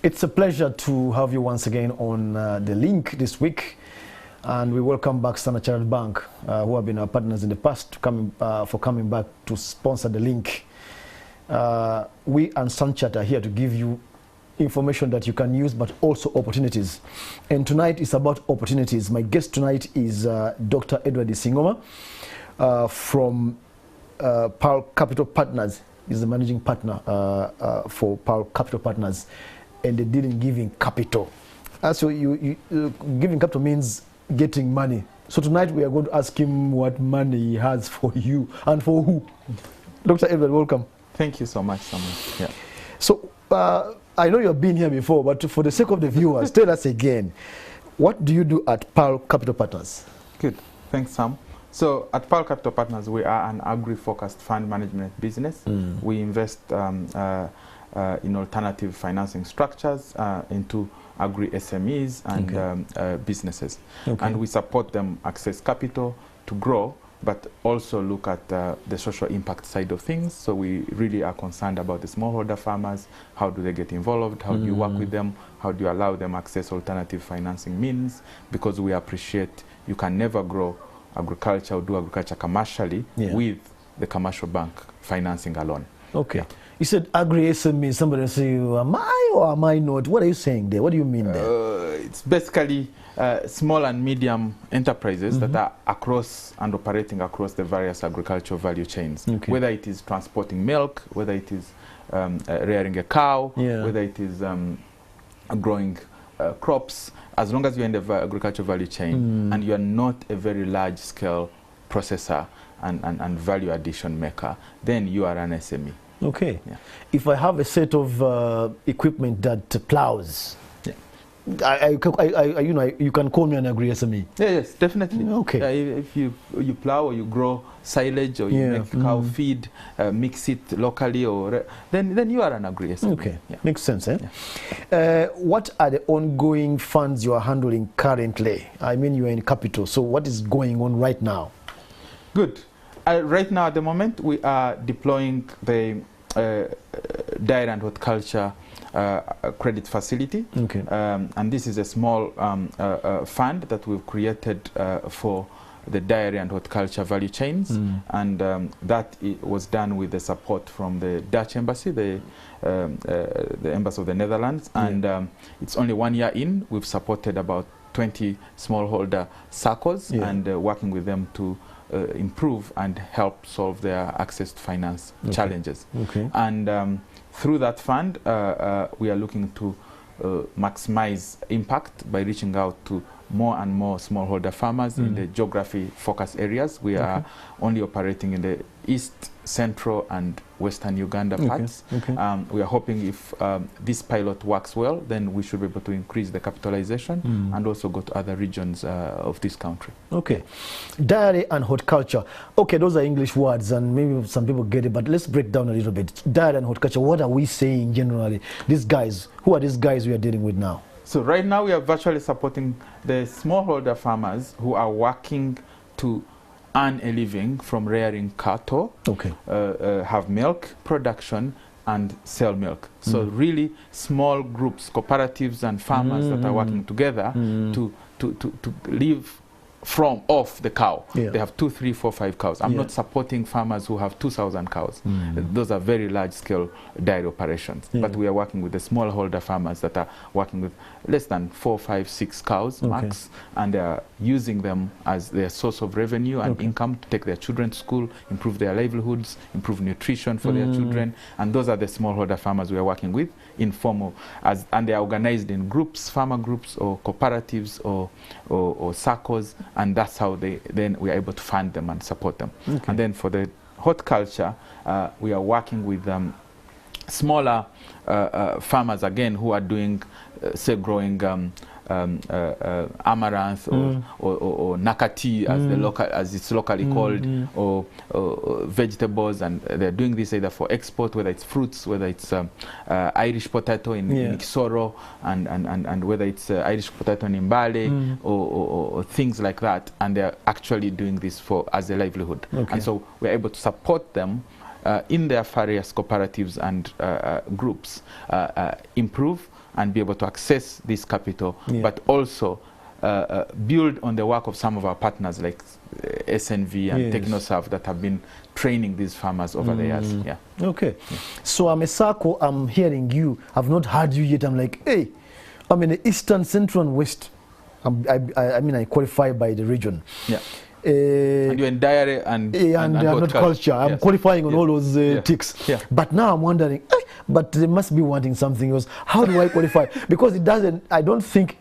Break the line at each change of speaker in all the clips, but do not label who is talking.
It's a pleasure to have you once again on the link this week. And we welcome back Standard Chartered Bank, who have been our partners in the past, for coming back to sponsor the link. We and Standard Chartered are here to give you information that you can use, but also opportunities. And tonight is about opportunities. My guest tonight is Dr. Edward Isingoma from Pearl Capital Partners. He's the managing partner for Pearl Capital Partners, and they deal in giving capital. So giving capital means getting money. So tonight we are going to ask him what money he has for you and for who. Dr. Edward, welcome.
Thank you so much, Samuel. Yeah.
So I know you've been here before, but for the sake of the viewers, tell us again, what do you do at Pearl Capital Partners?
Good. Thanks, Sam. So at Pearl Capital Partners, we are an agri-focused fund management business. We invest in alternative financing structures into agri-SMEs and businesses. And we support them access capital to grow, but also look at the social impact side of things. So we really are concerned about the smallholder farmers. How do they get involved? How do you work with them? How do you allow them access alternative financing means? Because we appreciate you can never grow agriculture or do agriculture commercially with the commercial bank financing alone.
Okay. You said agri-SME. Somebody will say, am I or am I not? What are you saying there? What do you mean there?
It's basically small and medium enterprises that are across and operating across the various agricultural value chains. Whether it is transporting milk, whether it is rearing a cow, whether it is growing crops, as long as you're in the agricultural value chain and you're not a very large scale processor and value addition maker, then you are an SME.
Okay. Yeah. If I have a set of equipment that plows, you can call me an agri-SME.
Yes, definitely.
Okay.
If you plow or you grow silage or you make cow feed, mix it locally, or then you are an agri-SME.
Okay, makes sense. What are the ongoing funds you are handling currently? I mean, you are in capital, so what is going on right now?
Good. Right now, at the moment, we are deploying the dairy and horticulture credit facility. And this is a small fund that we've created for the dairy and horticulture value chains. And that was done with the support from the Dutch embassy, the embassy of the Netherlands. And it's only 1 year in. We've supported about 20 smallholder circles and working with them to improve and help solve their access to finance challenges. And through that fund, we are looking to maximize impact by reaching out to more and more smallholder farmers in the geography focus areas. We are only operating in the east, central and western Uganda parts. We are hoping if this pilot works well, then we should be able to increase the capitalization and also go to other regions of this country. Okay.
Dairy and horticulture. Okay, those are English words and maybe some people get it, but let's break down a little bit. Dairy and horticulture, what are we saying generally? These guys, who are these guys we are dealing with now?
So right now we are virtually supporting the smallholder farmers who are working to earn a living from rearing cattle, have milk production and sell milk. So really small groups, cooperatives and farmers that are working together to live off the cow. They have 2, 3, 4, 5 cows. I'm not supporting farmers who have 2,000 cows. Those are very large scale dairy operations. But we are working with the smallholder farmers that are working with less than 4, 5, 6 cows max, and they are using them as their source of revenue and income to take their children to school, improve their livelihoods, improve nutrition for their children. And those are the smallholder farmers we are working with informal, and they are organized in groups, farmer groups or cooperatives or circles. And that's how then we are able to fund them and support them. And then for the horticulture, we are working with smaller farmers again who are doing, say, growing amaranth or nakati as it's locally called, or vegetables, and they're doing this either for export, whether it's fruits, whether it's Irish potato in Kisoro, and whether it's Irish potato in Mbale, or things like that, and they're actually doing this as a livelihood. And so we're able to support them in their various cooperatives and groups, improve and be able to access this capital, but also build on the work of some of our partners like SNV and TechnoServe that have been training these farmers over the years. Yeah.
Okay. So I'm a circle, I'm hearing you. I've not heard you yet. I'm like, hey, I'm in the Eastern, Central, and West. I mean, I qualify by the region.
Yeah. And you're in dairy and
horticulture. I'm qualifying on all those ticks.
Yeah.
But now I'm wondering, but they must be wanting something else. How do I qualify? Because it doesn't, I don't think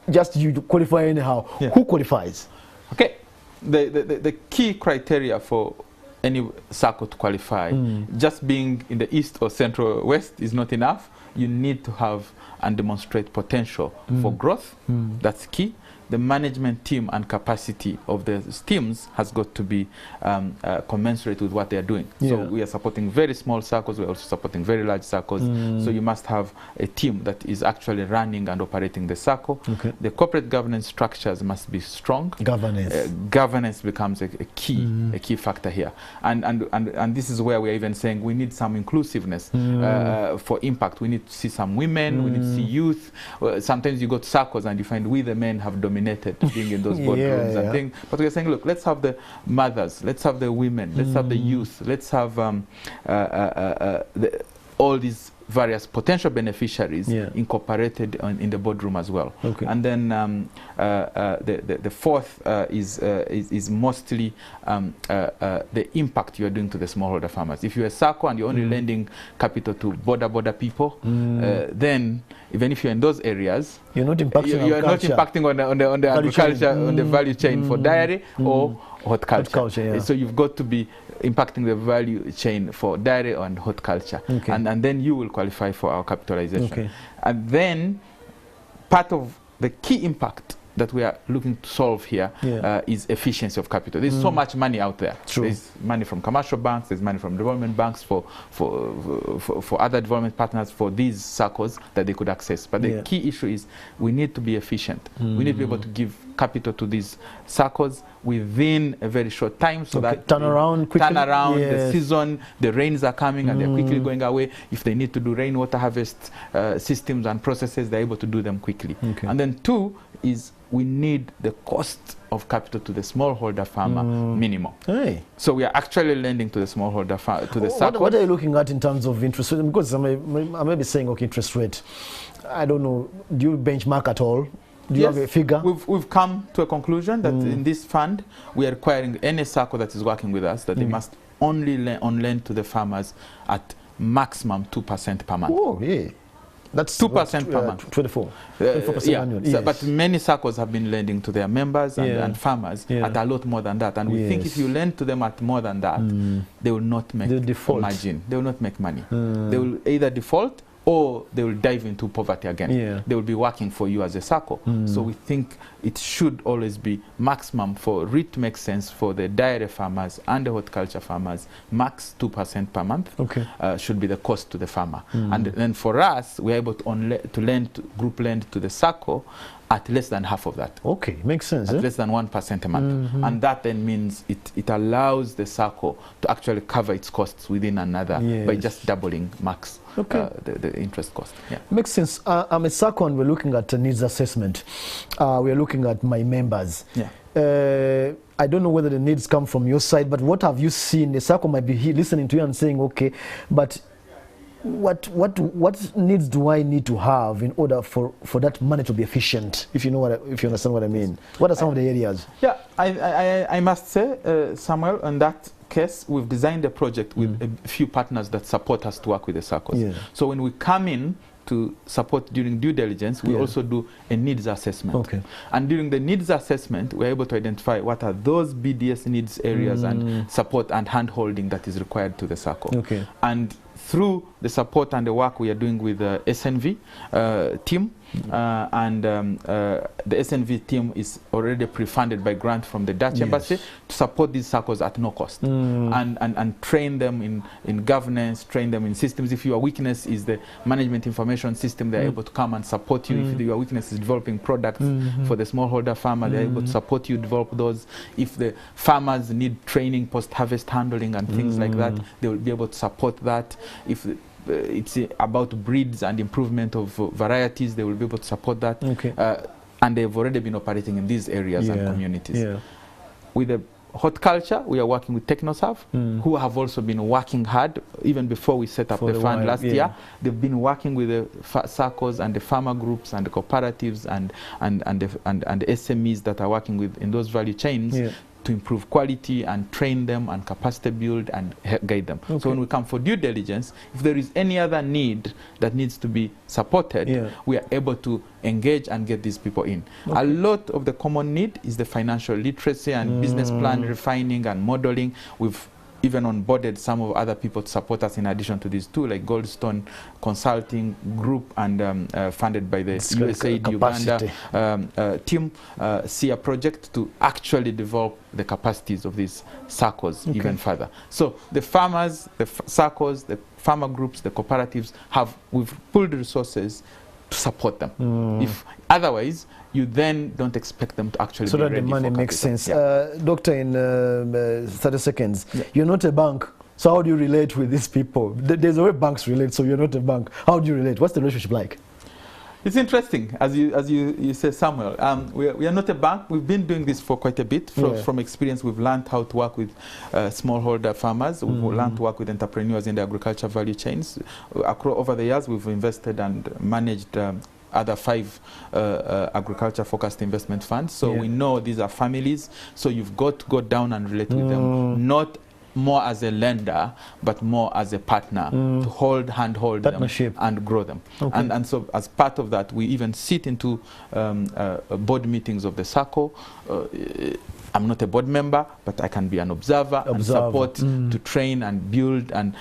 just you qualify anyhow. Who qualifies?
Okay. The key criteria for any circle to qualify, just being in the East or Central West is not enough. You need to have and demonstrate potential for growth. That's key. The management team and capacity of the teams has got to be commensurate with what they are doing. So we are supporting very small circles, we're also supporting very large circles. So you must have a team that is actually running and operating the circle. The corporate governance structures must be strong. Governance becomes a key factor here. And this is where we're even saying we need some inclusiveness for impact. We need to see some women, we need to see youth. Sometimes you go to circles and you find we the men have dominated being in those boardrooms and things. But we're saying, look, let's have the mothers, let's have the women, let's have the youth, let's have all these various potential beneficiaries incorporated in the boardroom as well. And then the fourth is mostly the impact you are doing to the smallholder farmers. If you're a circle and you're only lending capital to border people, then even if you're in those areas,
you're not impacting
on the agriculture, on the value chain for dairy or horticulture. So you've got to be impacting the value chain for dairy and horticulture. And then you will qualify for our capitalization. And then part of the key impact that we are looking to solve here is efficiency of capital. There's so much money out there. There's money from commercial banks, there's money from development banks for other development partners for these circles that they could access. But the key issue is we need to be efficient. We need to be able to give capital to these circles within a very short time, so that
turn around quickly.
The season, the rains are coming and they're quickly going away. If they need to do rainwater harvest systems and processes, they're able to do them quickly. And then two is we need the cost of capital to the smallholder farmer minimal. So we are actually lending to the smallholder farmer, to the circle.
What are you looking at in terms of interest rate? Because I may be saying, okay, interest rate. I don't know. Do you benchmark at all? Do you have a figure?
We've come to a conclusion that in this fund, we are requiring any circle that is working with us that they must only lend to the farmers at maximum 2% per month.
Oh, yeah. That's
2% per month.
24% annually.
But many circles have been lending to their members and farmers at a lot more than that. And we think if you lend to them at more than that, they will not make margin. They will not make money. They will either default or they will dive into poverty again. They will be working for you as a circle. So we think it should always be maximum for it to make sense for the dairy farmers and the horticulture farmers. Max 2% per month should be the cost to the farmer. And then for us, we're able to group lend to the circle at less than half of that.
Okay, makes sense.
At less than 1% a month. And that then means it allows the circle to actually cover its costs within another by just doubling max the interest cost.
Makes sense. I'm a circle and we're looking at a needs assessment. We're looking at my members. I don't know whether the needs come from your side, but what have you seen? The circle might be listening to you and saying, okay, but what needs do I need to have in order for that money to be efficient? If you know if you understand what I mean. What are some of the areas?
I must say, Samuel, on that case, we've designed a project with a few partners that support us to work with the circles. So when we come in to support during due diligence, we also do a needs assessment. And during the needs assessment, we're able to identify what are those BDS needs areas and support and hand-holding that is required to the circle. And through the support and the work we are doing with the SNV team, the SNV team is already pre-funded by grant from the Dutch embassy to support these circles at no cost and train them in governance, train them in systems. If your weakness is the management information system, they're able to come and support you. If your weakness is developing products for the smallholder farmer, they're able to support you develop those. If the farmers need training, post-harvest handling and things like that, they will be able to support that. If it's about breeds and improvement of varieties. They will be able to support that.
Okay.
And they've already been operating in these areas and communities.
Yeah.
With the horticulture, we are working with TechnoServe, who have also been working hard even before we set up the fund last year. They've been working with the circles and the farmer groups and the cooperatives and the SMEs that are working with in those value chains to improve quality and train them and capacity build and guide them. So when we come for due diligence, if there is any other need that needs to be supported, we are able to engage and get these people in. A lot of the common need is the financial literacy and business plan refining and modeling. We've even onboarded some of other people to support us in addition to these two, like Goldstone Consulting Group and funded by the USAID Uganda team, SIA project to actually develop the capacities of these circles even further. So the farmers, the circles, the farmer groups, the cooperatives we've pulled resources to support them. If otherwise, you then don't expect them to actually be ready. So that the money makes sense.
Doctor, in 30 seconds, you're not a bank. So how do you relate with these people? There's a way banks relate, so you're not a bank. How do you relate? What's the relationship like?
It's interesting, as you say, Samuel. We are not a bank. We've been doing this for quite a bit. From experience, we've learned how to work with smallholder farmers. We've learned to work with entrepreneurs in the agriculture value chains. Over the years, we've invested and managed other 5 agriculture-focused investment funds. So we know these are families. So you've got to go down and relate with them, not more as a lender, but more as a partner to handhold them and grow them. And so as part of that, we even sit into board meetings of the circle. I'm not a board member, but I can be an observer. And support to train and build and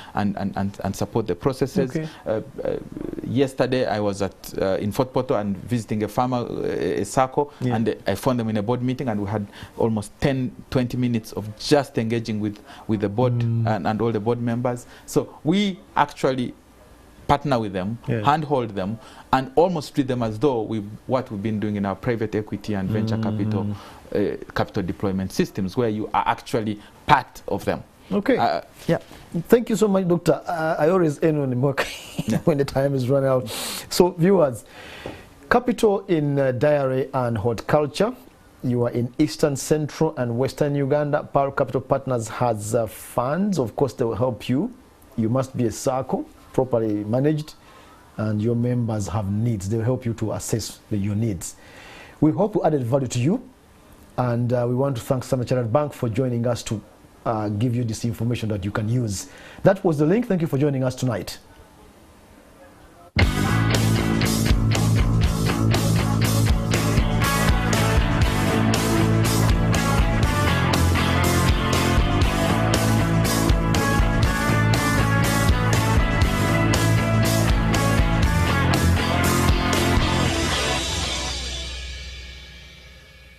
support the processes. Yesterday, I was in Fort Portal and visiting a farmer, a circle, and I found them in a board meeting, and we had almost 10-20 minutes of just engaging with the board and all the board members. So we actually partner with them, handhold them, and almost treat them as though what we've been doing in our private equity and venture capital deployment systems, where you are actually part of them.
Okay. Thank you so much, Doctor. I always end on the mark when the time is run out. So, viewers, capital in dairy and horticulture. You are in Eastern, Central, and Western Uganda. Power Capital Partners has funds. Of course, they will help you. You must be a circle, properly managed, and your members have needs. They will help you to assess your needs. We hope we added value to you, and we want to thank Standard Chartered Bank for joining us to give you this information that you can use. That was the link. Thank you for joining us tonight.